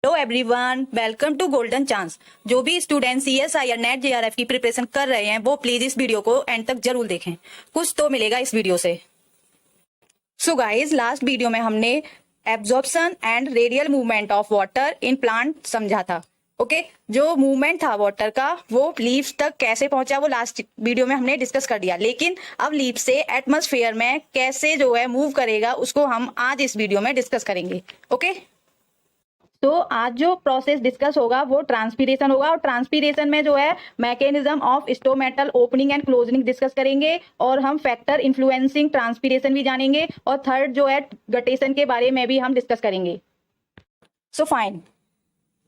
Hello everyone, welcome to golden chance. जो भी student CSI या नेट जेआरएफ की प्रिपरेशन कर रहे हैं वो प्लीज इस वीडियो को एंड तक जरूर देखें, कुछ तो मिलेगा इस वीडियो से। सो गाइस, लास्ट वीडियो में हमने absorption and radial movement of water in plant समझा था। ओके, जो मूवमेंट था वाटर का वो लीव्स तक कैसे पहुंचा वो लास्ट वीडियो में हमने डिस्कस कर दिया। लेकिन अब लीव्स से एटमॉस्फेयर में कैसे जो है मूव करेगा उसको हम आज इस वीडियो में डिस्कस करेंगे। ओके, तो आज जो प्रोसेस डिस्कस होगा वो ट्रांसपीरेशन होगा, और ट्रांसपीरेशन में जो है mechanism of stomatal opening and closing discuss करेंगे, और हम फैक्टर इन्फ्लुएंसिंग ट्रांसपीरेशन भी जानेंगे, और थर्ड जो है गटेशन के बारे में भी हम डिस्कस करेंगे। So fine,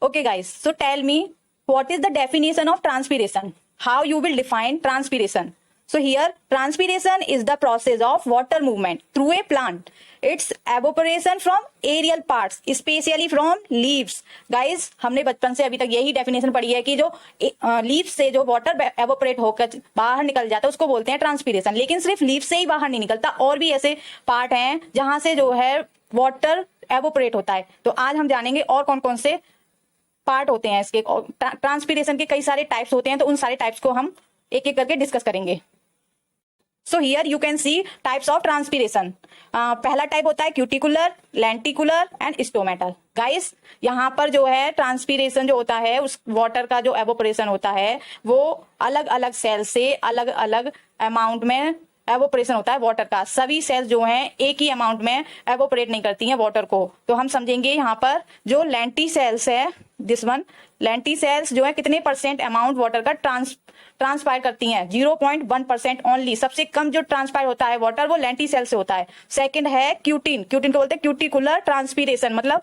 okay guys, so tell me what is the definition of transpiration, how you will define transpiration. So here transpiration is the process of water movement through a plant. It's evaporation from aerial parts, especially from leaves. Guys, हमने बचपन से अभी तक यही definition पढ़ी है कि जो लीव्स से जो वाटर एवोपरेट होकर बाहर निकल जाता है उसको बोलते हैं ट्रांसपीरेशन। लेकिन सिर्फ लीव्स से ही बाहर नहीं निकलता, और भी ऐसे पार्ट हैं जहां से जो है वाटर एवोपरेट होता है। तो आज हम जानेंगे और कौन कौन से पार्ट होते हैं इसके। ट्रांसपीरेशन के कई सारे टाइप्स होते हैं, तो उन सारे टाइप्स को हम एक एक करके डिस्कस करेंगे। So here you can C types of transpiration. पहला टाइप होता है cuticular, lenticular and stomatal. Guys, यहाँ पर जो है ट्रांसपीरेशन जो होता है उस वाटर का जो एवोपरेशन होता है वो अलग अलग सेल से अलग अलग अमाउंट में एवोपरेशन होता है वाटर का। सभी सेल्स जो हैं एक ही अमाउंट में एवोपरेट नहीं करती हैं वाटर को। तो हम समझेंगे यहाँ पर जो लेंटी सेल्स है, दिस वन, लेंटी सेल्स जो है कितने परसेंट अमाउंट वाटर का ट्रांसपायर करती हैं, 0.1% ओनली। सबसे कम जो ट्रांसपायर होता है वाटर वो लेंटी सेल से होता है। सेकंड है क्यूटिन, क्यूटिन को बोलते हैं क्यूटिकुलर ट्रांसपीरेशन, मतलब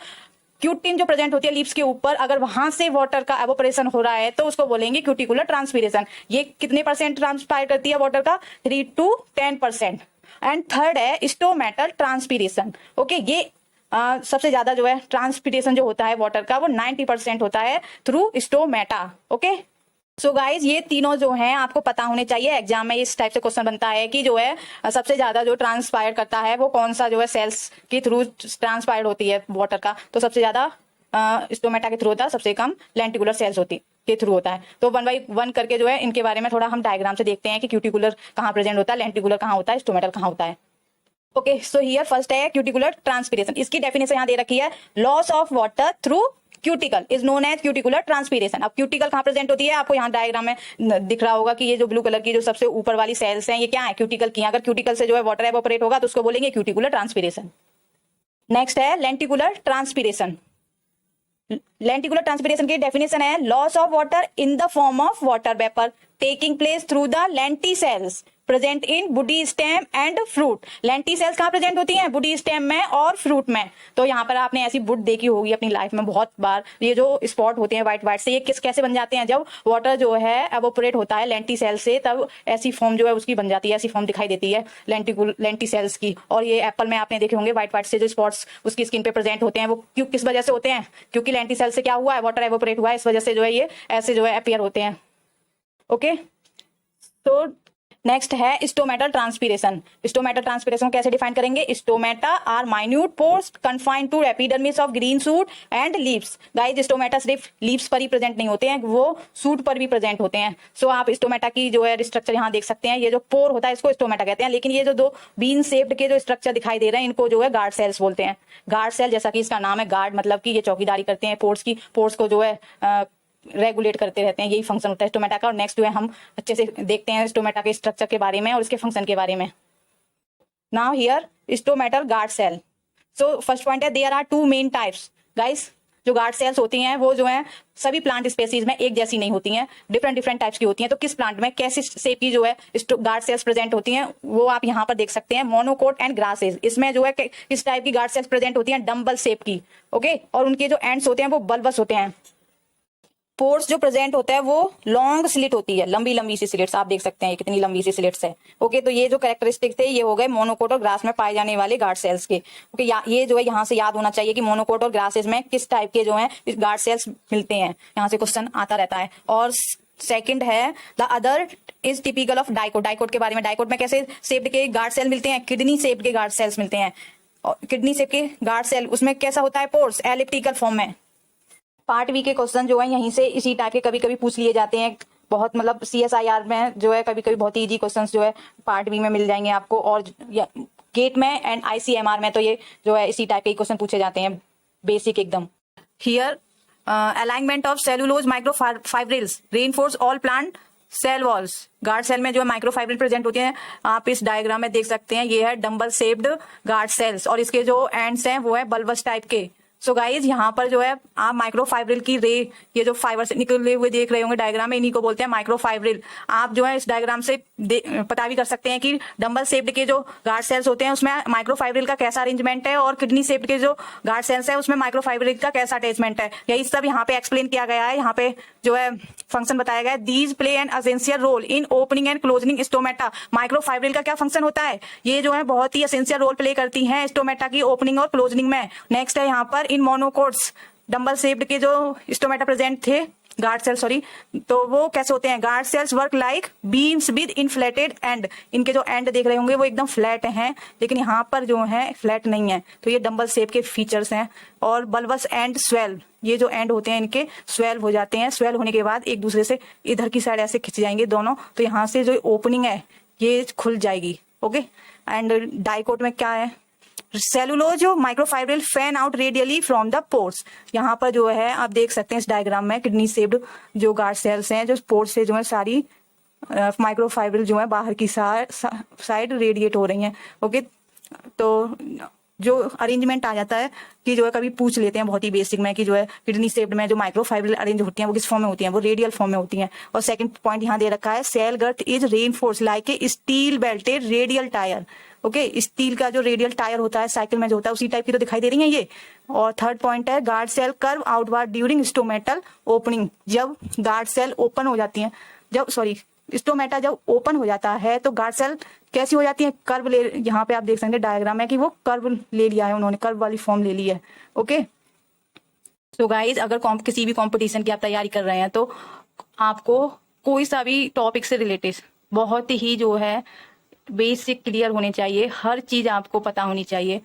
क्यूटिन जो प्रेजेंट होती है लीव्स के ऊपर, अगर वहां से वाटर का एवोपरेशन हो रहा है तो उसको बोलेंगे क्यूटिकुलर ट्रांसपीरेशन। ये कितने परसेंट ट्रांसपायर करती है वाटर का, 3 to 10%। एंड थर्ड है स्टोमेटल ट्रांसपीरेशन। ओके, ये सबसे ज्यादा जो है ट्रांसपीरेशन जो होता है वाटर का वो 90% होता है through stomata. Okay, so guys, ये तीनों जो हैं आपको पता होने चाहिए। एग्जाम में इस टाइप से क्वेश्चन बनता है कि जो है सबसे ज्यादा जो ट्रांसपायर करता है वो कौन सा जो है सेल्स के थ्रू ट्रांसपायर होती है वाटर का। तो सबसे ज्यादा स्टोमेटा के थ्रू होता है, सबसे कम लेंटिकुलर सेल्स होती के थ्रू होता है। तो 1 by 1 करके जो है इनके बारे में थोड़ा हम डायग्राम से देखते हैं कि क्यूटिकुलर कहाँ प्रेजेंट होता है, लेंटिकुलर कहाँ होता है, स्टोमेटल कहाँ होता है। ओके, सो हियर फर्स्ट है क्यूटिकुलर ट्रांसपीरेशन। इसकी डेफिनेशन यहाँ दे रखी है, loss of water through cuticle is known as cuticular transpiration. अब क्यूटिकल कहाँ प्रेजेंट होती है, आपको यहाँ डायग्राम में दिख रहा होगा कि ये जो ब्लू कलर की जो सबसे ऊपर वाली सेल्स हैं ये क्या है, क्यूटिकल की। अगर क्यूटिकल से जो है वाटर एवोपरेट होगा तो उसको बोलेंगे क्यूटिकुलर ट्रांसपीरेशन। नेक्स्ट है लेंटिकुलर ट्रांसपीरेशन। लेंटिकुलर ट्रांसपीरेशन की डेफिनेशन है, loss of water in the form of water vapour taking place through the lenticels present in woody stem and fruit. Lenticels कहाँ present होती हैं, बुडी stem में और fruit में। तो यहाँ पर आपने ऐसी बुड देखी होगी अपनी लाइफ में बहुत बार। ये जो स्पॉट होते हैं व्हाइट व्हाइट से, ये कैसे बन जाते हैं, जब वाटर जो है एवोपरेट होता है लेंटी सेल से, तब ऐसी फॉर्म जो है उसकी बन जाती है, ऐसी फॉर्म दिखाई देती है लेंटी सेल्स की। और ये एप्पल में आपने देखे होंगे व्हाइट व्हाइट से जो स्पॉट्स उसकी स्किन पे प्रेजेंट होते हैं, वो क्यों किस वजह से होते हैं, क्योंकि लेंटी सेल से क्या हुआ है, वाटर एवोपरेट हुआ है, इस वजह से जो है ये ऐसे जो है अपीयर होते हैं। ओके, तो नेक्स्ट है स्टोमेटल ट्रांसपीरेशन। स्टोमेटल ट्रांसपीरेशन को कैसे डिफाइन करेंगे, stomata are minute pores confined to epidermis of green shoot and leaves. Guys, stomata सिर्फ लीव्स पर ही प्रेजेंट नहीं होते हैं, वो सूट पर भी प्रेजेंट होते हैं। सो आप स्टोमेटा की जो है स्ट्रक्चर यहाँ देख सकते हैं, ये जो पोर होता है इसको स्टोमेटा कहते हैं। लेकिन ये जो दो बीन शेप्ड के जो स्ट्रक्चर दिखाई दे रहे हैं इनको जो है गार्ड सेल्स बोलते हैं। गार्ड सेल, जैसा कि इसका नाम है गार्ड, मतलब कि ये चौकीदारी करते हैं पोर्स को जो है रेगुलेट करते रहते हैं, यही फंक्शन होता है स्टोमेटा का। और नेक्स्ट जो है हम अच्छे से देखते हैं स्टोमेटा के स्ट्रक्चर के बारे में और इसके फंक्शन के बारे में। Now here stomatal guard cell. So first point है, there are 2 main types. Guys, जो गार्ड सेल्स होती हैं वो जो है सभी प्लांट स्पेसीज में एक जैसी नहीं होती हैं, डिफरेंट डिफरेंट टाइप्स की होती हैं। तो किस प्लांट में कैसी शेप की जो है गार्ड सेल्स प्रेजेंट होती हैं वो आप यहाँ पर देख सकते हैं। मोनोकोट एंड ग्रासेस, इसमें जो है किस टाइप की गार्ड सेल्स प्रेजेंट होती हैं, डम्बल शेप की। ओके, और उनके जो एंड्स होते हैं वो बल्बस होते हैं। पोर्स जो प्रेजेंट होता है वो लॉन्ग स्लिट होती है, लंबी लंबी सी स्लिट्स, आप देख सकते हैं कितनी लंबी सी स्लिट्स है। ओके, तो ये जो कैरेक्टरिस्टिक थे ये हो गए मोनोकोट और ग्रास में पाए जाने वाले गार्ड सेल्स के। ओके, ये जो है यहाँ से याद होना चाहिए कि मोनोकोट और ग्रासेस में किस टाइप के जो है गार्ड सेल्स मिलते हैं, यहाँ से क्वेश्चन आता रहता है। और सेकंड है the other is typical of dicot. Dicot के बारे में, डाइकोट में कैसे शेप्ड के गार्ड सेल मिलते हैं, किडनी शेप्ड के गार्ड सेल्स मिलते हैं। किडनी शेप के गार्ड सेल उसमें कैसा होता है, पोर्स एलिप्टिकल फॉर्म में। पार्ट बी के क्वेश्चन जो है यहीं से इसी टाइप के कभी कभी पूछ लिए जाते हैं। बहुत मतलब CSIR में जो है कभी कभी बहुत इजी क्वेश्चंस जो है पार्ट बी में मिल जाएंगे आपको, और गेट में एंड ICMR में तो ये जो है इसी टाइप के क्वेश्चन पूछे जाते हैं, बेसिक एकदम। Here alignment of cellulose microfibrils reinforce all plant cell walls. Guard cell में जो है माइक्रोफाइब्रिल प्रेजेंट होती हैं, आप इस डायग्राम में देख सकते हैं। ये है डंबल शेप्ड गार्ड सेल्स और इसके जो एंड्स हैं वो है बल्बस टाइप के। सो गाइज यहाँ पर जो है आप माइक्रोफाइब्रिल की रे, ये जो फाइबर से निकले हुए देख रहे होंगे डायग्राम में, इन्हीं को बोलते हैं माइक्रोफाइब्रिल। आप जो है इस डायग्राम से पता भी कर सकते हैं कि डंबल शेप्ड के जो गार्ड सेल्स होते हैं उसमें माइक्रोफाइब्रिल का कैसा अरेंजमेंट है, और किडनी शेप्ड के जो गार्ड सेल्स है उसमें माइक्रोफाइब्रिल का कैसा अटैचमेंट है। यही सब यहाँ पे एक्सप्लेन किया गया है। यहाँ पे जो है फंक्शन बताया गया है। These play an essential role in opening and closing stomata. Microfibril का क्या फंक्शन होता है, ये जो है बहुत ही असेंशियल रोल प्ले करती हैं स्टोमेटा की ओपनिंग और क्लोजिंग में। नेक्स्ट है यहाँ पर इन मोनोकोट्स, डंबल शेप्ड के जो स्टोमेटा प्रेजेंट थे गार्ड सेल, सॉरी, तो वो कैसे होते हैं। Guard cells work like beams with inflated and. इनके जो एंड देख रहे होंगे वो एकदम फ्लैट हैं, लेकिन यहाँ पर जो है फ्लैट नहीं है, तो ये डंबल शेप के फीचर्स हैं। और बल्बस एंड स्वेल, ये जो एंड होते हैं इनके स्वेल हो जाते हैं। स्वेल होने के बाद एक दूसरे से इधर की साइड ऐसे खिंच जाएंगे दोनों, तो यहाँ से जो ओपनिंग है ये खुल जाएगी। ओके, एंड डाइकोट में क्या है, cellulose microfibril fan out radially from the pores. यहाँ पर जो है आप देख सकते हैं इस डायग्राम में किडनी शेप्ड जो गार्ड सेल्स हैं, जो पोर्स से जो है सारी माइक्रोफाइब्रिल जो है बाहर की साइड रेडिएट हो रही हैं। ओके, तो जो अरेंजमेंट आ जाता है कि जो है कभी पूछ लेते हैं बहुत ही बेसिक में कि जो है किडनी शेप्ड में जो माइक्रोफाइब्रिल अरेंज होती हैं वो किस फॉर्म में होती हैं, वो रेडियल फॉर्म में होती हैं। और सेकंड पॉइंट यहाँ दे रखा है, cell girth is reinforce like a steel belted radial tyre. Okay, steel का जो रेडियल टायर होता है साइकिल में जो होता है उसी टाइप की तो दिखाई दे रही है ये। और थर्ड पॉइंट है, guard cell curve outward during stomatal opening. जब गार्ड सेल ओपन हो जाती है, स्टोमेटा जब ओपन हो जाता है तो गार्ड सेल कैसी हो जाती है, कर्व ले। यहाँ पे आप देख सकते हैं डायग्राम में कि वो कर्व ले लिया है उन्होंने, कर्व वाली फॉर्म ले ली है। ओके, सो गाइज अगर किसी भी कंपटीशन की आप तैयारी कर रहे हैं तो आपको कोई सा भी टॉपिक से रिलेटेड बहुत ही जो है बेसिक क्लियर होने चाहिए, हर चीज आपको पता होनी चाहिए।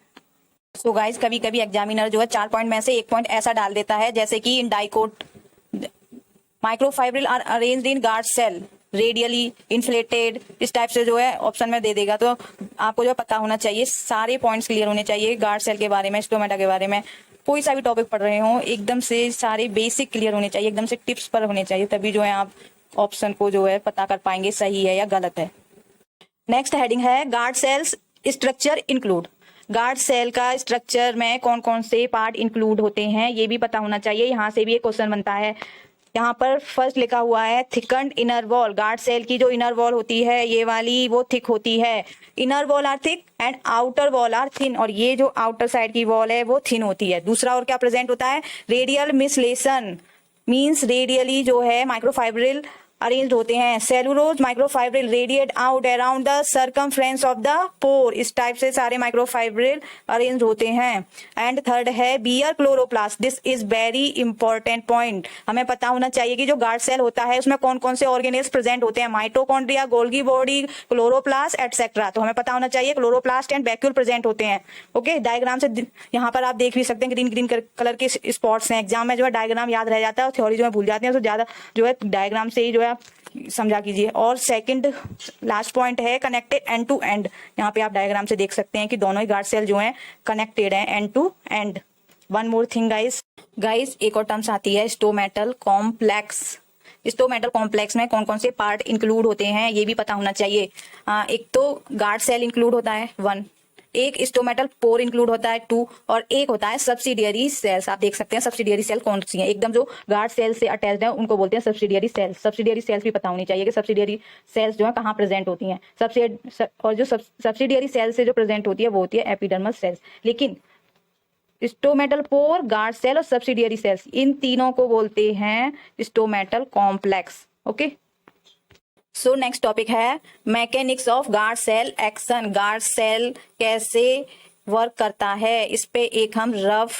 सो गाइज कभी कभी एग्जामिनर जो है 4 पॉइंट में से 1 पॉइंट ऐसा डाल देता है, जैसे कि in dicot microfibril are arranged in guard cell radially inflated, इस टाइप से जो है ऑप्शन में दे देगा। तो आपको जो पता होना चाहिए, सारे पॉइंट्स क्लियर होने चाहिए गार्ड सेल के बारे में, स्टोमेटा के बारे में। कोई सा भी टॉपिक पढ़ रहे हो एकदम से सारे बेसिक क्लियर होने चाहिए, एकदम से टिप्स पर होने चाहिए, तभी जो है आप ऑप्शन को जो है पता कर पाएंगे सही है या गलत है। नेक्स्ट हेडिंग है guard cells structure include. Guard cell का स्ट्रक्चर में कौन कौन से पार्ट इंक्लूड होते हैं ये भी पता होना चाहिए। यहाँ से भी एक क्वेश्चन बनता है। यहाँ पर फर्स्ट लिखा हुआ है थिकन्ड इनर वॉल। गार्ड सेल की जो इनर वॉल होती है ये वाली वो थिक होती है। Inner wall are thick and outer wall are thin, और ये जो आउटर साइड की वॉल है वो थिन होती है। दूसरा और क्या प्रेजेंट होता है, रेडियल मिसलेशन मींस रेडियली जो है माइक्रोफाइब्रिल अरेंज्ड होते हैं। Cellulose microfibril radiate out around the circumference of the pore, इस टाइप से सारे माइक्रोफाइब्रिल अरेंज होते हैं। एंड थर्ड है bear chloroplast. This is very important point, हमें पता होना चाहिए कि जो गार्ड सेल होता है उसमें कौन कौन से ऑर्गेनेल्स प्रेजेंट होते हैं, mitochondria, Golgi body, chloroplast etcetera. तो हमें पता होना चाहिए क्लोरोप्लास्ट एंड वैक्यूल प्रेजेंट होते हैं। ओके, डायग्राम से यहाँ पर आप देख भी सकते हैं ग्रीन ग्रीन कलर के स्पॉट्स हैं। एग्जाम में जो है डायग्राम याद रह जाता है और थ्योरी जो है भूल जाते हैं, तो ज्यादा जो है डायग्राम से ही जो है समझा कीजिए। और सेकंड लास्ट पॉइंट है कनेक्टेड एंड टू एंड। यहाँ पे आप डायग्राम से देख सकते हैं कि दोनों ही गार्ड सेल जो हैं कनेक्टेड हैं end to end. One more thing guys एक और टर्म्स आती है स्टोमेटल कॉम्प्लेक्स। स्टोमेटल कॉम्प्लेक्स में कौन कौन से पार्ट इंक्लूड होते हैं ये भी पता होना चाहिए। एक तो गार्ड सेल इंक्लूड होता है 1, एक स्टोमेटल पोर इंक्लूड होता है 2, और एक होता है सब्सिडियरी सेल्स। आप देख सकते हैं सब्सिडियरी सेल कौन सी है, एकदम जो गार्ड सेल से अटैच्ड है उनको बोलते हैं सब्सिडियरी सेल्स। सब्सिडियरी सेल्स भी पता होनी चाहिए कि सब्सिडियरी सेल्स जो है कहाँ प्रेजेंट होती हैं। और जो सब्सिडियरी सेल से जो प्रेजेंट होती है वो होती है एपिडर्मल सेल्स। लेकिन स्टोमेटल पोर, गार्ड सेल और सब्सिडियरी सेल्स, इन तीनों को बोलते हैं stomatal complex. Okay, so next topic है mechanics of guard cell action. Guard cell कैसे वर्क करता है, इस पे एक हम रफ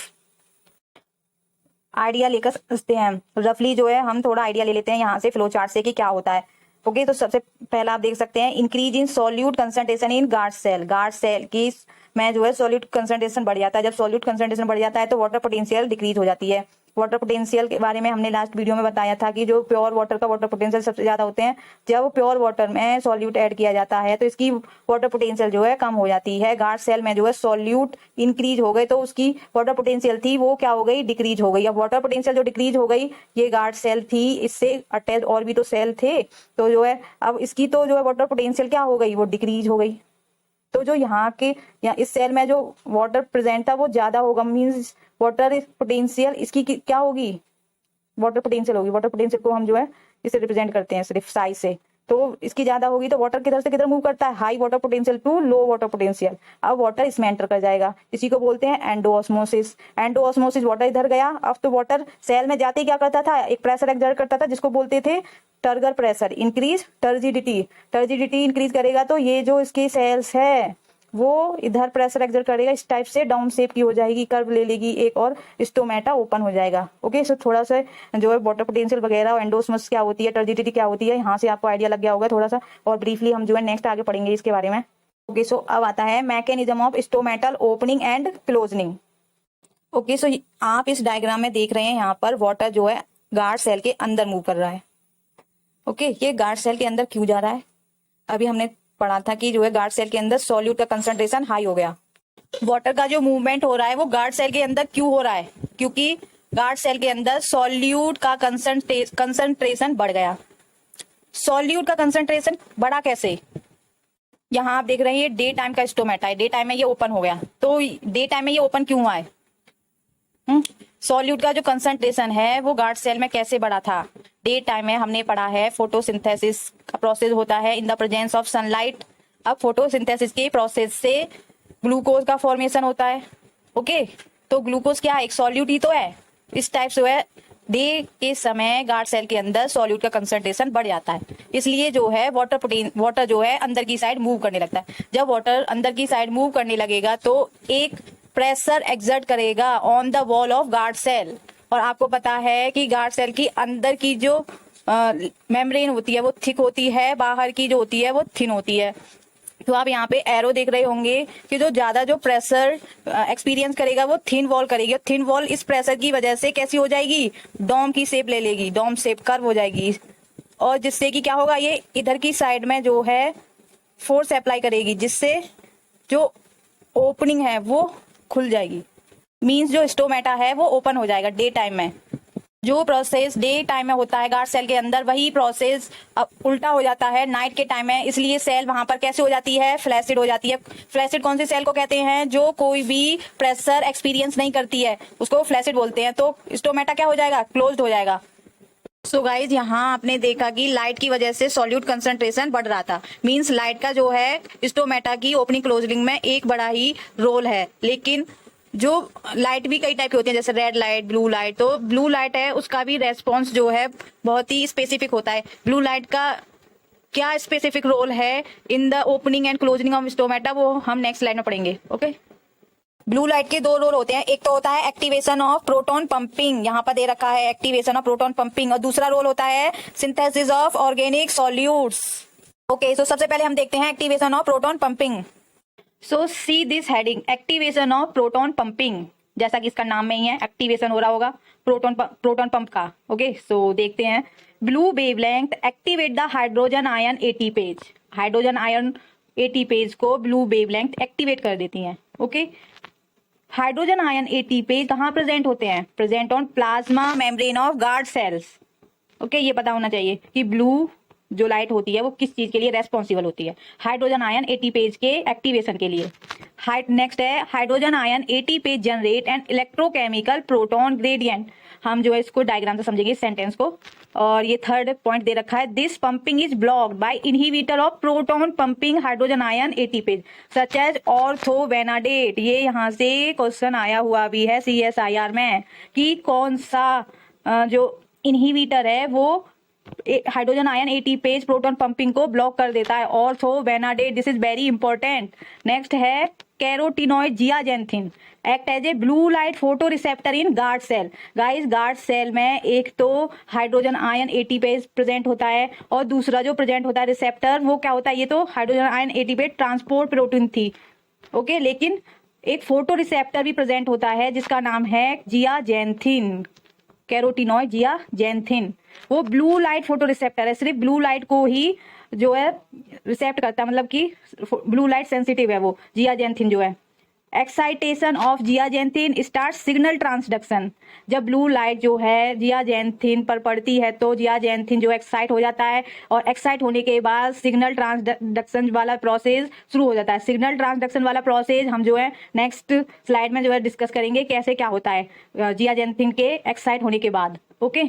आइडिया लेकर समझते हैं। रफली जो है हम थोड़ा आइडिया ले लेते हैं यहाँ से फ्लो चार्ट से कि क्या होता है। ओके, तो सबसे पहला आप देख सकते हैं increase in solute concentration in guard cell. Guard cell की में जो है सॉल्यूट कंसंट्रेशन बढ़ जाता है। जब सॉल्यूट कंसंट्रेशन बढ़ जाता है तो वाटर पोटेंशियल डिक्रीज हो जाती है। वाटर पोटेंशियल के बारे में हमने लास्ट वीडियो में बताया था कि जो प्योर वाटर का वाटर पोटेंशियल सबसे ज्यादा होते हैं जब प्योर वाटर में सॉल्यूट ऐड किया जाता है तो इसकी वाटर पोटेंशियल जो है कम हो जाती है। गार्ड सेल में जो है सॉल्यूट इंक्रीज हो गए तो उसकी वाटर पोटेंशियल थी वो क्या हो गई, डिक्रीज हो गई। अब वाटर पोटेंशियल जो डिक्रीज हो गई, ये गार्ड सेल थी, इससे अटैच और भी तो सेल थे, तो जो है अब इसकी तो जो है वाटर पोटेंशियल क्या हो गई, वो डिक्रीज हो गई। तो जो यहाँ इस सेल में जो वाटर प्रेजेंट था वो ज्यादा होगा, मींस वाटर पोटेंशियल इसकी क्या होगी, वाटर पोटेंशियल होगी। वाटर पोटेंशियल को हम जो है इसे रिप्रेजेंट करते हैं सिर्फ साइज से, तो इसकी ज्यादा होगी तो वाटर किधर से किधर मूव करता है, high water potential to low water potential. अब वाटर इसमें एंटर कर जाएगा, इसी को बोलते हैं एंडोऑस्मोसिस। एंडोऑस्मोसिस, वाटर इधर गया, अब तो वाटर सेल में जाते ही क्या करता था, एक प्रेशर एक्सर्ट करता था जिसको बोलते थे turgor pressure, increase turgidity. Turgidity increase करेगा तो ये जो इसके सेल्स है वो इधर प्रेशर एक्सर्ट करेगा, इस टाइप से डाउन शेप की हो जाएगी, कर्व ले लेगी एक और स्टोमेटा ओपन हो जाएगा। ओके, सो थोड़ा सा जो है वाटर पोटेंशियल वगैरह, एंडोस्मस क्या होती है, टर्जिडिटी क्या होती है, यहाँ से आपको आइडिया लग गया होगा थोड़ा सा, और ब्रीफली हम जो है नेक्स्ट आगे पढ़ेंगे इसके बारे में। ओके, सो अब आता है mechanism of stomatal opening and closing. Okay, so आप इस डायग्राम में देख रहे हैं यहाँ पर वाटर जो है गार्ड सेल के अंदर मूव कर रहा है। ओके, ये गार्ड सेल के अंदर क्यों जा रहा है, अभी हमने पढ़ा था कि जो है गार्ड सेल के अंदर सॉल्यूट का कंसंट्रेशन हाई हो गया। वाटर का जो मूवमेंट हो रहा है वो गार्ड सेल के अंदर क्यों हो रहा है, क्योंकि गार्ड सेल के अंदर सॉल्यूट का कंसंट्रेशन बढ़ गया। सॉल्यूट का कंसंट्रेशन बढ़ा कैसे, यहाँ आप देख रहे हैं ये डे टाइम का स्टोमेटा है, डे टाइम में ये ओपन हो गया, तो डे टाइम में ये ओपन क्यों हुआ है, सॉल्यूट का जो कंसंट्रेशन है वो गार्ड सेल में कैसे बढ़ा था। डे टाइम में हमने पढ़ा है फोटोसिंथेसिस का प्रोसेस होता है in the presence of sunlight. अब फोटोसिंथेसिस के प्रोसेस से ग्लूकोज का फॉर्मेशन होता है। ओके, तो ग्लूकोज क्या एक सॉल्यूट ही तो है, इस टाइप से है डे के समय गार्ड सेल के अंदर सॉल्यूट का कंसंट्रेशन बढ़ जाता है, इसलिए जो है वाटर जो है अंदर की साइड मूव करने लगता है। जब वाटर अंदर की साइड मूव करने लगेगा तो एक प्रेशर एक्सर्ट करेगा on the wall of guard cell, और आपको पता है कि गार्ड सेल की अंदर की जो मेम्ब्रेन होती है वो थिक होती है, बाहर की जो होती है वो थिन होती है। तो आप यहाँ पे एरो देख रहे होंगे कि जो ज्यादा जो प्रेशर एक्सपीरियंस करेगा वो थिन वॉल करेगी, थिन वॉल इस प्रेशर की वजह से कैसी हो जाएगी, डोम की शेप ले लेगी, डोम शेप कर्व हो जाएगी, और जिससे कि क्या होगा, ये इधर की साइड में जो है फोर्स अप्लाई करेगी, जिससे जो ओपनिंग है वो खुल जाएगी, मींस जो स्टोमेटा है वो ओपन हो जाएगा। डे टाइम में जो प्रोसेस डे टाइम में होता है गार्ड सेल के अंदर, वही प्रोसेस अब उल्टा हो जाता है नाइट के टाइम में, इसलिए सेल वहां पर कैसे हो जाती है, फ्लैसिड हो जाती है। फ्लैसिड कौन सी सेल को कहते हैं, जो कोई भी प्रेशर एक्सपीरियंस नहीं करती है उसको फ्लैसिड बोलते हैं। तो स्टोमेटा क्या हो जाएगा, क्लोज्ड हो जाएगा। सो गाइज, यहाँ आपने देखा कि लाइट की वजह से सॉल्यूट कंसंट्रेशन बढ़ रहा था, मींस लाइट का जो है स्टोमेटा की ओपनिंग क्लोजिंग में एक बड़ा ही रोल है। लेकिन जो लाइट भी कई टाइप की होती है, जैसे रेड लाइट, ब्लू लाइट, तो ब्लू लाइट है उसका भी रेस्पॉन्स जो है बहुत ही स्पेसिफिक होता है। ब्लू लाइट का क्या स्पेसिफिक रोल है in the opening and closing of stomata, वो हम नेक्स्ट स्लाइड में पढ़ेंगे। ओके, ब्लू लाइट के दो रोल होते हैं, एक तो होता है एक्टिवेशन ऑफ प्रोटॉन पंपिंग, यहाँ पर दे रखा है एक्टिवेशन ऑफ प्रोटॉन पंपिंग, और दूसरा रोल होता है synthesis of organic solutes. Okay, so सबसे पहले हम देखते हैं activation of proton pumping. So see this heading, activation of proton pumping, जैसा कि इसका नाम में ही है एक्टिवेशन हो रहा होगा प्रोटॉन पंप का। ओके, सो देखते हैं। Blue wavelength activate the hydrogen ion ATPase, hydrogen ion ATPase को ब्लू वेवलेंथ एक्टिवेट कर देती हैं। ओके, हाइड्रोजन आयन एटीपेज कहाँ प्रेजेंट होते हैं, present on plasma membrane of guard sales. Okay, ये पता होना चाहिए कि ब्लू जो लाइट होती है वो किस चीज के लिए रेस्पॉन्सिबल होती है, हाइड्रोजन आयन एटीपेज के एक्टिवेशन के लिए। नेक्स्ट है hydrogen ion ATPase generate and electrochemical proton gradient, हम जो है इसको डायग्राम से समझेंगे इस सेंटेंस को। और ये थर्ड पॉइंट दे रखा है, this pumping is blocked by inhibitor of proton pumping hydrogen ion ATPase such as orthovanadate. ये यहाँ से क्वेश्चन आया हुआ भी है CSIR में कि कौन सा जो इनहिबिटर है वो hydrogen ion ATPase proton pumping को ब्लॉक कर देता है, orthovanadate, this is very important. Next है carotenoid zeaxanthin act as a blue light photoreceptor in guard cell. Guys, guard cell में एक तो हाइड्रोजन आयन एटीपेज प्रेजेंट होता है और दूसरा जो प्रेजेंट होता है रिसेप्टर, वो क्या होता है, ये तो hydrogen ion ATPase transport protein थी। ओके, लेकिन एक फोटो रिसेप्टर भी प्रेजेंट होता है जिसका नाम है जियाजेंथिन। कैरोटिनॉइड जियाजेंथिन। वो ब्लू लाइट फोटो रिसेप्टर है, सिर्फ ब्लू लाइट को ही जो है रिसेप्ट करता है, मतलब कि ब्लू लाइट सेंसिटिव है वो जियाजेंथिन जो है। Excitation of zeaxanthin start signal transduction. जब ब्लू लाइट जो है जियाजेंथिन पर पड़ती है तो जियाजेंथिन जो एक्साइट हो जाता है, और एक्साइट होने के बाद सिग्नल ट्रांसडक्शन वाला प्रोसेस शुरू हो जाता है। सिग्नल ट्रांसडक्शन वाला प्रोसेस हम जो है नेक्स्ट स्लाइड में जो है डिस्कस करेंगे कैसे क्या होता है जियाजेंथिन के एक्साइट होने के बाद। ओके,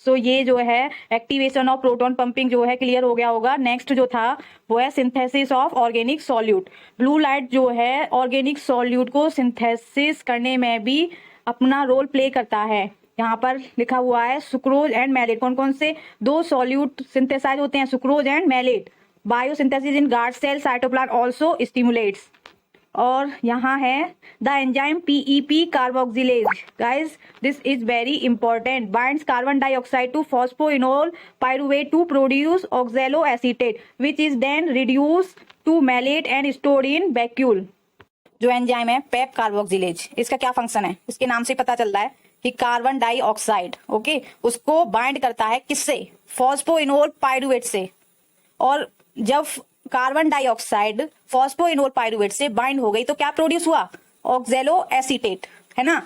सो ये जो है एक्टिवेशन ऑफ प्रोटॉन पंपिंग जो है क्लियर हो गया होगा। नेक्स्ट जो था वो है synthesis of organic solute. Blue light जो है ऑर्गेनिक सॉल्यूट को सिंथेसिस करने में भी अपना रोल प्ले करता है। यहाँ पर लिखा हुआ है सुक्रोज एंड मैलेट। कौन कौन से दो सॉल्यूट सिंथेसाइज होते हैं? Sucrose and malate. Biosynthesis in guard cell cytoplasm also stimulates. और यहाँ है the enzyme PEP carboxylase. Guys this is very important. Binds carbon dioxide to phosphoenol pyruvate to produce oxaloacetate which is then reduce to malate and stored in vacuole. जो enzyme है PEP carboxylase, इसका क्या function है? इसके नाम से पता चल रहा है कि कार्बन डाइऑक्साइड ओके उसको बाइंड करता है किससे? फॉस्फोइनोल पाइरुवेट से। और जब कार्बन डाइऑक्साइड फॉस्फोइनोल पाइरुवेट से बाइंड हो गई तो क्या प्रोड्यूस हुआ? ऑक्सैलो एसीटेट, है ना।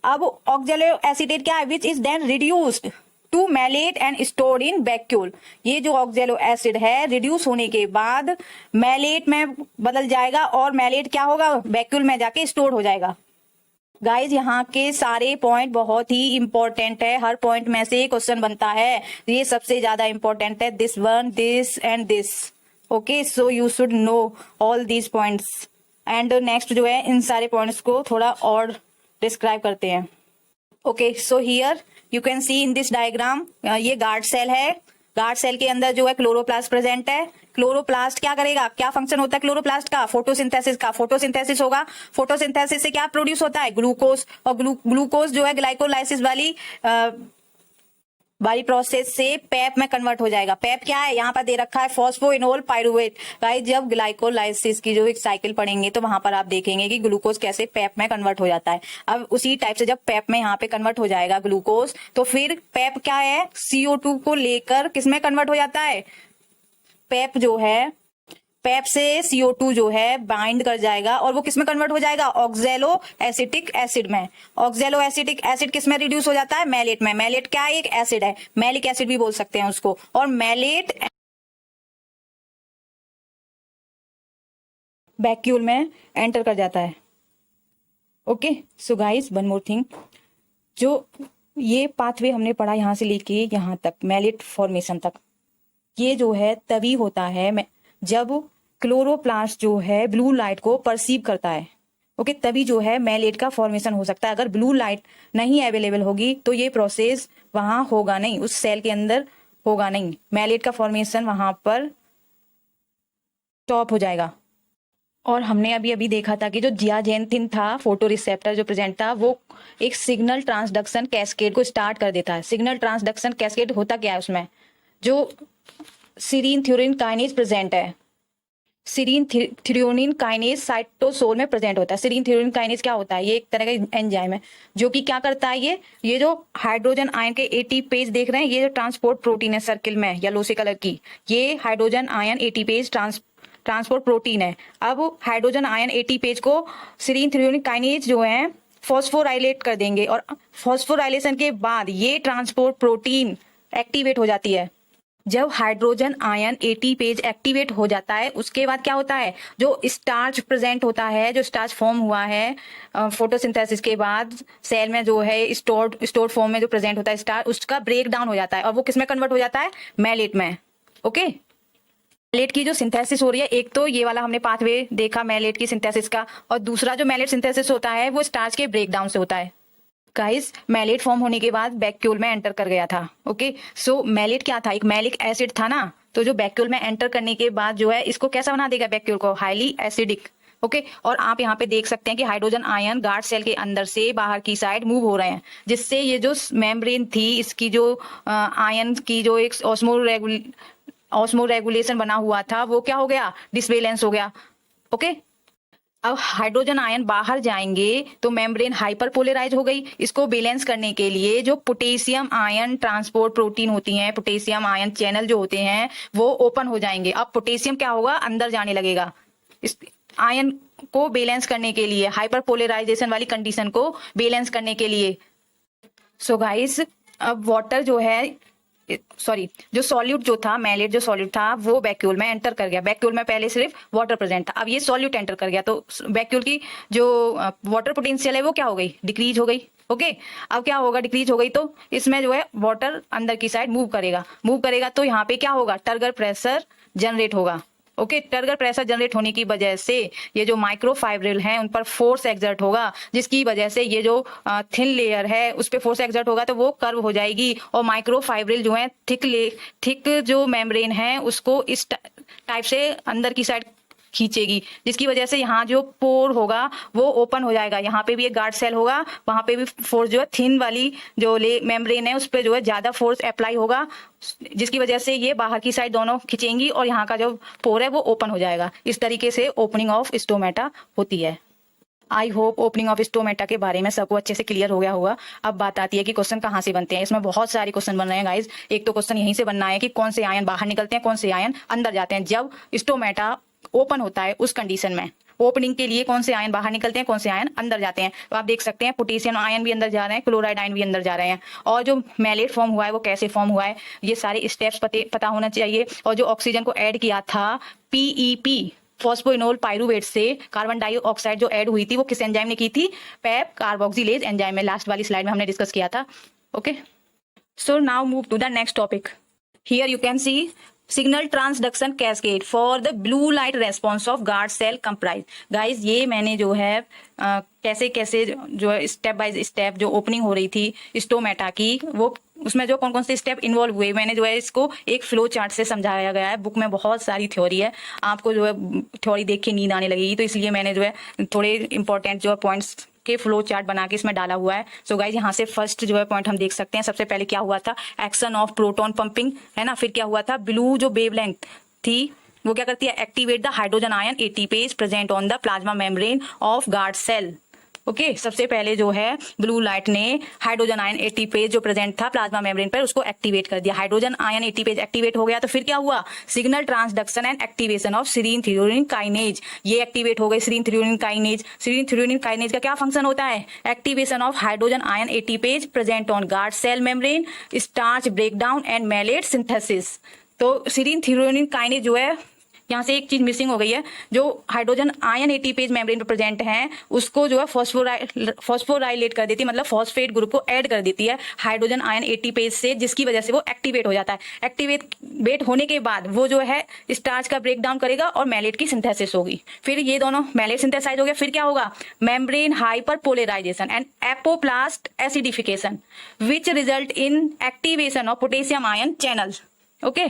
अब ऑक्सैलो एसीटेट क्या है? Which is then reduced to malate and stored in vacuole. ये जो ऑक्सैलो एसिड है रिड्यूस होने के बाद मैलेट में बदल जाएगा, और मैलेट क्या होगा? वैक्यूल में जाके स्टोर हो जाएगा। गाइज यहाँ के सारे पॉइंट बहुत ही इंपॉर्टेंट है, हर पॉइंट में से क्वेश्चन बनता है। ये सबसे ज्यादा इंपॉर्टेंट है, this one, this and this. Okay, so you should know all these points. And next जो है इन सारे पॉइंट्स को थोड़ा और डिस्क्राइब करते हैं। Okay, so here you can C in this diagram, ये गार्ड सेल है। गार्ड सेल के अंदर जो है क्लोरोप्लास्ट प्रेजेंट है। क्लोरोप्लास्ट क्या करेगा? क्या फंक्शन होता है क्लोरोप्लास्ट का? फोटोसिंथेसिस का। फोटोसिंथेसिस होगा। फोटोसिंथेसिस से क्या प्रोड्यूस होता है? ग्लूकोज। और ग्लूकोज जो है ग्लाइकोलाइसिस वाली प्रोसेस से पेप में कन्वर्ट हो जाएगा। पेप क्या है? यहाँ पर दे रखा है फॉस्फोइनोल पाइरुवेट। गाइस जब ग्लाइकोलाइसिस की जो एक साइकिल पढ़ेंगे तो वहां पर आप देखेंगे कि ग्लूकोज कैसे पेप में कन्वर्ट हो जाता है। अब उसी टाइप से जब पेप में यहाँ पे कन्वर्ट हो जाएगा ग्लूकोज, तो फिर पेप क्या है? CO2 को लेकर किस में कन्वर्ट हो जाता है? पेप जो है, पेप से CO2 जो है बाइंड कर जाएगा, और वो किस में कन्वर्ट हो जाएगा? ऑक्सैलो एसिटिक एसिड में। ऑक्सैलो एसिटिक एसिड किस में रिड्यूस हो जाता है? मैलेट में। मैलेट क्या है? एक एसिड है, मैलिक एसिड भी बोल सकते हैं उसको। और मैलेट वैक्यूल में एंटर कर जाता है। Okay, so guys one more thing, जो ये पाथवे हमने पढ़ा यहाँ से लेके यहाँ तक मैलेट फॉर्मेशन तक, ये जो है तभी होता है जब क्लोरोप्लास्ट जो है ब्लू लाइट को परसीव करता है। ओके, तभी जो है मैलेट का फॉर्मेशन हो सकता है। अगर ब्लू लाइट नहीं अवेलेबल होगी तो ये प्रोसेस वहां होगा नहीं, उस सेल के अंदर होगा नहीं, मैलेट का फॉर्मेशन वहां पर स्टॉप हो जाएगा। और हमने अभी अभी देखा था कि जो जियाजेंथिन था फोटो रिसेप्टर जो प्रेजेंट था, वो एक सिग्नल ट्रांसडक्शन कैस्केड को स्टार्ट कर देता है। सिग्नल ट्रांसडक्शन कैस्केड होता क्या है? उसमें जो सीरीन थ्योरिन काइनेज प्रेजेंट है, सीरीन थ्रियोनिन काइनेज साइटोसोल में प्रेजेंट होता है। सीरीन थ्रियोनिन काइनेज क्या होता है? ये एक तरह का एंजाइम है जो कि क्या करता है, ये जो हाइड्रोजन आयन के ATPase देख रहे हैं, ये जो ट्रांसपोर्ट प्रोटीन है सर्किल में येलो से कलर की, ये hydrogen ion ATPase transport protein है। अब हाइड्रोजन आयन ATPase को सीरीन थ्रियोनिन काइनेज जो है फॉस्फोराइलेट कर देंगे, और फॉस्फोराइलेशन के बाद ये ट्रांसपोर्ट प्रोटीन एक्टिवेट हो जाती है। जब हाइड्रोजन आयन ATPase एक्टिवेट हो जाता है, उसके बाद क्या होता है? जो स्टार्च प्रेजेंट होता है, जो स्टार्च फॉर्म हुआ है फोटोसिंथेसिस के बाद सेल में जो है स्टोर्ड फॉर्म में जो प्रेजेंट होता है स्टार्च, उसका ब्रेक डाउन हो जाता है, और वो किसमें कन्वर्ट हो जाता है? मैलेट में। ओके, मैलेट की जो सिंथेसिस हो रही है, एक तो ये वाला हमने पाथवे देखा मैलेट की सिंथेसिस का, और दूसरा जो मैलेट सिंथेसिस होता है वो स्टार्च के ब्रेक डाउन से होता है। गाइस मैलेट फॉर्म होने के बाद वैक्यूल में एंटर कर गया था। ओके, सो मैलेट क्या था? एक मैलिक एसिड था ना, तो जो वैक्यूल में एंटर करने के बाद जो है इसको कैसा बना देगा? वैक्यूल को हाईली एसिडिक। ओके, और आप यहाँ पे देख सकते हैं कि हाइड्रोजन आयन गार्ड सेल के अंदर से बाहर की साइड मूव हो रहे हैं, जिससे ये जो मेम्ब्रेन थी इसकी जो आयन की जो एक ऑस्मो रेगुलेशन बना हुआ था वो क्या हो गया? डिसबैलेंस हो गया। ओके, अब हाइड्रोजन आयन बाहर जाएंगे तो मेम्ब्रेन हाइपरपोलराइज हो गई। इसको बैलेंस करने के लिए जो पोटेशियम आयन ट्रांसपोर्ट प्रोटीन होती हैं, पोटेशियम आयन चैनल जो होते हैं वो ओपन हो जाएंगे। अब पोटेशियम क्या होगा, अंदर जाने लगेगा। इस आयन को बैलेंस करने के लिए, हाइपरपोलराइजेशन वाली कंडीशन को बैलेंस करने के लिए। सो गाइस, अब वाटर जो है, सॉरी, जो सॉल्यूट जो था, मैलेट जो सॉल्यूट था वो वैक्यूल में एंटर कर गया। वैक्यूल में पहले सिर्फ वाटर प्रेजेंट था, अब ये सॉल्यूट एंटर कर गया तो वैक्यूल की जो वाटर पोटेंशियल है वो क्या हो गई, डिक्रीज हो गई। ओके, अब क्या होगा, डिक्रीज हो गई तो इसमें जो है वाटर अंदर की साइड मूव करेगा तो यहाँ पे क्या होगा, टर्गर प्रेशर जनरेट होगा। ओके, टर्गर प्रेशर जनरेट होने की वजह से ये जो माइक्रोफाइब्रिल हैं उन पर फोर्स एक्सर्ट होगा, जिसकी वजह से ये जो थिन लेयर है उस पर फोर्स एक्सर्ट होगा तो वो कर्व हो जाएगी और माइक्रोफाइब्रिल जो है थिक जो मेम्ब्रेन है उसको इस टाइप से अंदर की साइड खींचेगी, जिसकी वजह से यहाँ जो पोर होगा वो ओपन हो जाएगा। यहाँ पे भी एक गार्ड सेल होगा, वहां पे भी फोर्स जो है थिन वाली जो मेम्ब्रेन है उस पर जो है ज्यादा फोर्स अप्लाई होगा, जिसकी वजह से ये बाहर की साइड दोनों खींचेंगी और यहाँ का जो पोर है वो ओपन हो जाएगा। इस तरीके से ओपनिंग ऑफ स्टोमेटा होती है। I hope opening of stomata के बारे में सबको अच्छे से क्लियर हो गया होगा। अब बात आती है कि क्वेश्चन कहाँ से बनते हैं। इसमें बहुत सारे क्वेश्चन बन रहे हैं गाइज। एक तो क्वेश्चन यहीं से बनना है कि कौन से आयन बाहर निकलते हैं, कौन से आयन अंदर जाते हैं जब स्टोमेटा ओपन होता है। उस कंडीशन में ओपनिंग के लिए कौन से आयन बाहर निकलते हैं, कौन से आयन अंदर जाते हैं। तो आप देख सकते हैं पोटेशियम आयन भी अंदर जा रहे हैं, क्लोराइड आयन भी अंदर जा रहे हैं। और जो मैलेट फॉर्म हुआ है वो कैसे फॉर्म हुआ है, ये सारे स्टेप्स पता होना चाहिए। और जो ऑक्सीजन को ऐड किया था पीईपी, फॉस्फोइनोल पाइरूवेट से कार्बन डाइऑक्साइड जो ऐड हुई थी वो किस एंजाइम ने की थी, पेप कार्बोक्सिलेज एंजाइम में। लास्ट वाली स्लाइड में हमने डिस्कस किया था। Okay, so now move to the next topic. Here you can see signal transduction cascade for the blue light response of guard cell comprise. Guys, ये मैंने जो है कैसे कैसे जो है स्टेप बाय स्टेप जो ओपनिंग हो रही थी स्टोमेटा की, वो उसमें जो कौन कौन से स्टेप इन्वॉल्व हुए मैंने जो है इसको एक फ्लो चार्ट से समझाया गया है। बुक में बहुत सारी थ्योरी है, आपको जो है थ्योरी देख के नींद आने लगेगी, तो इसलिए मैंने जो है थोड़े इंपॉर्टेंट जो पॉइंट्स के फ्लो चार्ट बना के इसमें डाला हुआ है। सो गाइज, यहाँ से फर्स्ट जो है पॉइंट हम देख सकते हैं। सबसे पहले क्या हुआ था, एक्शन ऑफ प्रोटॉन पंपिंग, है ना। फिर क्या हुआ था, ब्लू जो वेवलेंथ थी वो क्या करती है, activate the hydrogen ion ATPase present on the plasma membrane of guard cell. Okay, सबसे पहले जो है ब्लू लाइट ने हाइड्रोजन आयन एटीपेज जो प्रेजेंट था प्लाज्मा मेम्ब्रेन पर उसको एक्टिवेट कर दिया। हाइड्रोजन आयन एटीपेज एक्टिवेट हो गया तो फिर क्या हुआ, signal transduction and activation of serine threonine kinase, ये एक्टिवेट हो गई serine threonine kinase. Serine threonine kinase का क्या फंक्शन होता है, activation of hydrogen ion ATPase present on guard cell membrane, starch breakdown and malate synthesis. तो serine threonine kinase जो है, यहाँ से एक चीज मिसिंग हो गई है, जो हाइड्रोजन आयन एटीपेज मेम्ब्रेन पर प्रेजेंट हैं उसको जो है फॉस्फोराइलेट कर देती है, मतलब फॉस्फेट ग्रुप को ऐड कर देती है हाइड्रोजन आयन एटीपेज से, जिसकी वजह से वो एक्टिवेट हो जाता है। एक्टिवेट होने के बाद वो जो है स्टार्च का ब्रेक डाउन करेगा और मैलेट की सिंथेसिस होगी। फिर ये दोनों मैलेट सिंथेसाइज हो गया, फिर क्या होगा, membrane hyperpolarization and apoplast acidification which result in activation of potassium ion channels. Okay,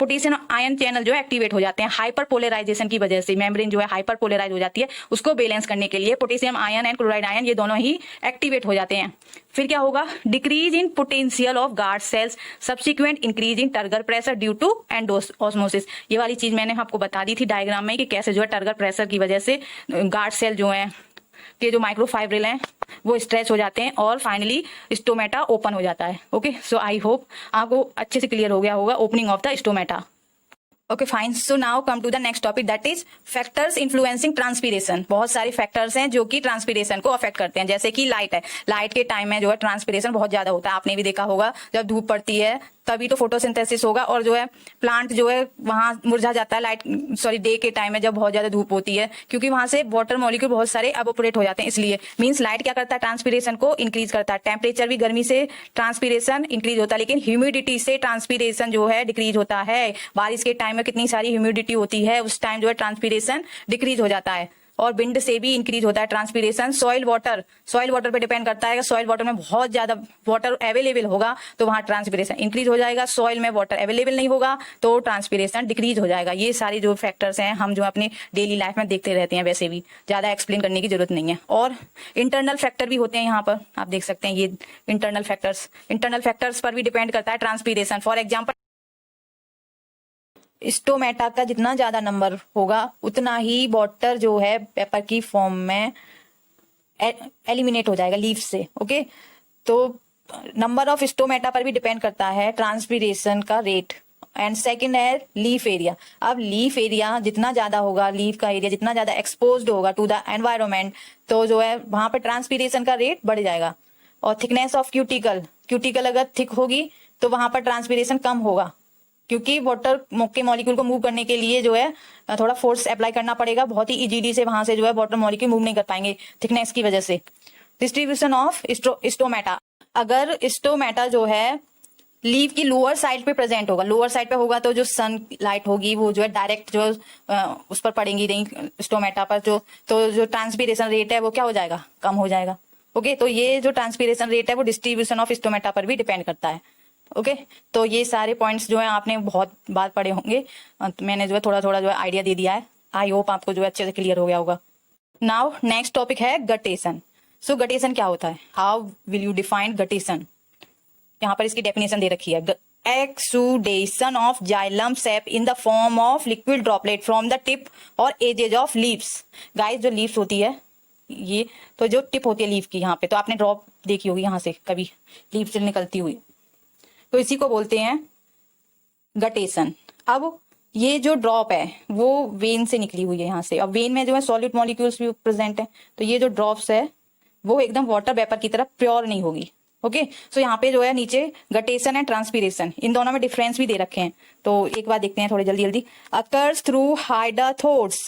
potassium ion channel जो है एक्टिवेट हो जाते हैं हाइपर पोलराइजेशन की वजह से। मेम्ब्रेन जो है हाइपर पोलराइज हो जाती है, उसको बैलेंस करने के लिए potassium ion and chloride ion ये दोनों ही एक्टिवेट हो जाते हैं। फिर क्या होगा, decrease in potential of guard cells, subsequent increase in turgor pressure due to endosmosis. ये वाली चीज मैंने आपको बता दी थी डायग्राम में कि कैसे जो है टर्गर प्रेशर की वजह से गार्ड सेल जो है के जो माइक्रोफाइब्रिल हैं वो स्ट्रेच हो जाते हैं और फाइनली स्टोमेटा ओपन हो जाता है। ओके, सो आई होप आपको अच्छे से क्लियर हो गया होगा opening of the stomata. Okay fine, so now come to the next topic that is factors influencing transpiration. बहुत सारे फैक्टर्स हैं जो कि ट्रांसपीरेशन को अफेक्ट करते हैं, जैसे कि लाइट है। लाइट के टाइम में जो है ट्रांसपीरेशन बहुत ज्यादा होता है, आपने भी देखा होगा जब धूप पड़ती है तभी तो फोटोसिंथेसिस होगा और जो है प्लांट जो है वहां मुरझा जाता है डे के टाइम में जब बहुत ज्यादा धूप होती है, क्योंकि वहां से वाटर मॉलिक्यूल बहुत सारे एवोपोरेट हो जाते हैं। इसलिए मींस लाइट क्या करता है, ट्रांसपीरेशन को इंक्रीज करता है। टेम्परेचर भी गर्मी से ट्रांसपीरेशन इंक्रीज होता है, लेकिन ह्यूमिडिटी से ट्रांसपीरेशन जो है डिक्रीज होता है। बारिश के टाइम में कितनी सारी ह्यूमिडिटी होती है, उस टाइम जो है ट्रांसपीरेशन डिक्रीज हो जाता है। और विंड से भी इंक्रीज होता है ट्रांसपीरेशन। सॉइल वाटर पे डिपेंड करता है। सॉइल वाटर में बहुत ज्यादा वाटर अवेलेबल होगा तो वहां ट्रांसपीरेशन इंक्रीज हो जाएगा। सॉइल में वाटर अवेलेबल नहीं होगा तो ट्रांसपीरेशन डिक्रीज हो जाएगा। ये सारी जो फैक्टर्स हैं हम जो अपनी डेली लाइफ में देखते रहते हैं, वैसे भी ज्यादा एक्सप्लेन करने की जरूरत नहीं है। और इंटरनल फैक्टर भी होते हैं, यहाँ पर आप देख सकते हैं ये इंटरनल फैक्टर्स पर भी डिपेंड करता है ट्रांसपीरेशन। फॉर एग्जाम्पल स्टोमेटा का जितना ज्यादा नंबर होगा उतना ही वाटर जो है पेपर की फॉर्म में एलिमिनेट हो जाएगा लीफ से। ओके, तो नंबर ऑफ स्टोमेटा पर भी डिपेंड करता है ट्रांसपीरेशन का रेट। एंड सेकंड है लीफ एरिया। अब लीफ एरिया जितना ज्यादा होगा, लीफ का एरिया जितना ज्यादा एक्सपोज्ड होगा टू द एनवायरमेंट, तो जो है वहां पर ट्रांसपीरेशन का रेट बढ़ जाएगा। और थिकनेस ऑफ क्यूटिकल, क्यूटिकल अगर थिक होगी तो वहां पर ट्रांसपीरेशन कम होगा, क्योंकि वाटर के मॉलिक्यूल को मूव करने के लिए जो है थोड़ा फोर्स अप्लाई करना पड़ेगा। बहुत ही इजीली से वहां से जो है वाटर मॉलिक्यूल मूव नहीं कर पाएंगे थिकनेस की वजह से। डिस्ट्रीब्यूशन ऑफ स्टोमेटा, अगर स्टोमेटा जो है लीफ की लोअर साइड पे प्रेजेंट होगा, लोअर साइड पे होगा तो जो सन लाइट होगी वो जो है डायरेक्ट जो उस पर पड़ेंगी नहीं स्टोमेटा पर, जो ट्रांसपीरेशन रेट है वो क्या हो जाएगा, कम हो जाएगा। ओके, तो ये जो ट्रांसपीरेशन रेट है वो डिस्ट्रीब्यूशन ऑफ स्टोमेटा पर भी डिपेंड करता है। ओके, तो ये सारे पॉइंट्स जो है आपने बहुत बार पढ़े होंगे, तो मैंने जो है थोड़ा थोड़ा जो है आइडिया दे दिया है। आई होप आपको जो है अच्छे से क्लियर हो गया होगा। नाउ नेक्स्ट टॉपिक है गटेशन। सो गटेशन क्या होता है, how will you define guttation. यहाँ पर इसकी डेफिनेशन दे रखी है, exudation of xylem shape in the form of liquid droplet from the tip और एजेज ऑफ लीव्स। गाइस, जो लीव्स होती है ये, तो जो टिप होती है लीफ की, यहाँ पे तो आपने ड्रॉप देखी होगी यहाँ से कभी लीफ से निकलती हुई, तो इसी को बोलते हैं गटेशन। अब ये जो ड्रॉप है वो वेन से निकली हुई है यहाँ से, और वेन में जो है सॉलिड मॉलिक्यूल्स भी प्रेजेंट है, तो ये जो ड्रॉप्स है वो एकदम वाटर वेपर की तरह प्योर नहीं होगी। ओके, सो यहाँ पे जो है नीचे गटेशन एंड ट्रांसपीरेशन, इन दोनों में डिफरेंस भी दे रखे हैं, तो एक बार देखते हैं थोड़ी जल्दी जल्दी। अकर्स थ्रू हाइडाथोड्स,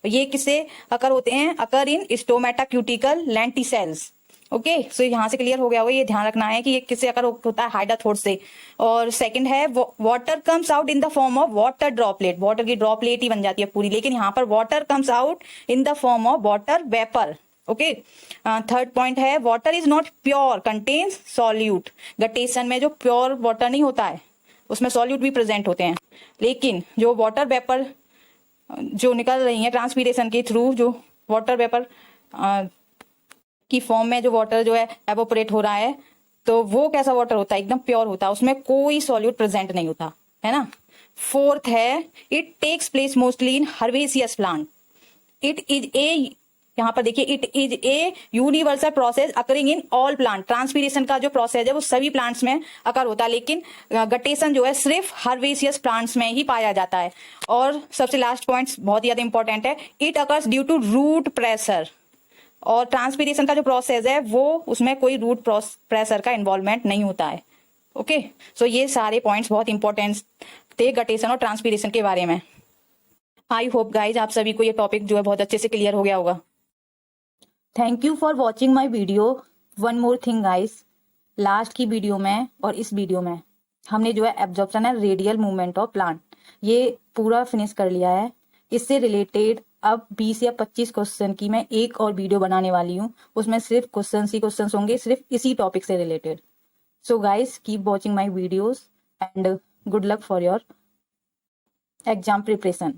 ये किससे अकर होते हैं, अकर इन स्टोमेटा क्यूटिकल लेंटिसेल्स। ओके, सो यहाँ से क्लियर हो गया होगा, ये ध्यान रखना है कि ये किससे अकर होता है, हाइडाथोड से। और सेकंड है water comes out in the form of water droplet, water की ड्रॉपलेट ही बन जाती है पूरी, लेकिन यहाँ पर water comes out in the form of water vapour. Okay, third point है water is not pure contains solute. Guttation में जो प्योर वाटर नहीं होता है उसमें सॉल्यूट भी प्रेजेंट होते हैं, लेकिन जो वाटर वेपर जो निकल रही है ट्रांसपीरेशन के थ्रू, जो वाटर वेपर की फॉर्म में जो वाटर जो है एवोपरेट हो रहा है, तो वो कैसा वाटर होता है, एकदम प्योर होता है, उसमें कोई सॉल्यूट प्रेजेंट नहीं होता है ना। फोर्थ है it takes place mostly in herbaceous plant. It is a, यहाँ पर देखिए, it is a universal process occurring in all plant. Transpiration का जो प्रोसेस है वो सभी प्लांट्स में अकर होता है, लेकिन गटेशन जो है सिर्फ हर्बेसियस प्लांट्स में ही पाया जाता है। और सबसे लास्ट पॉइंट बहुत ज्यादा इंपॉर्टेंट है, it occurs due to root pressure. और ट्रांसपीरेशन का जो प्रोसेस है वो उसमें कोई रूट प्रेशर का इन्वॉल्वमेंट नहीं होता है। ओके, सो ये सारे पॉइंट्स बहुत इंपॉर्टेंट थे गटेशन और ट्रांसपीरेशन के बारे में। आई होप गाइज आप सभी को ये टॉपिक जो है बहुत अच्छे से क्लियर हो गया होगा। Thank you for watching my video. One more thing guys, last की वीडियो में और इस वीडियो में हमने जो है absorption and radial movement of plant ये पूरा फिनिश कर लिया है। इससे रिलेटेड अब 20 या 25 क्वेश्चन की मैं एक और वीडियो बनाने वाली हूँ, उसमें सिर्फ क्वेश्चन होंगे सिर्फ इसी टॉपिक से related. So guys keep watching my videos and good luck for your exam preparation.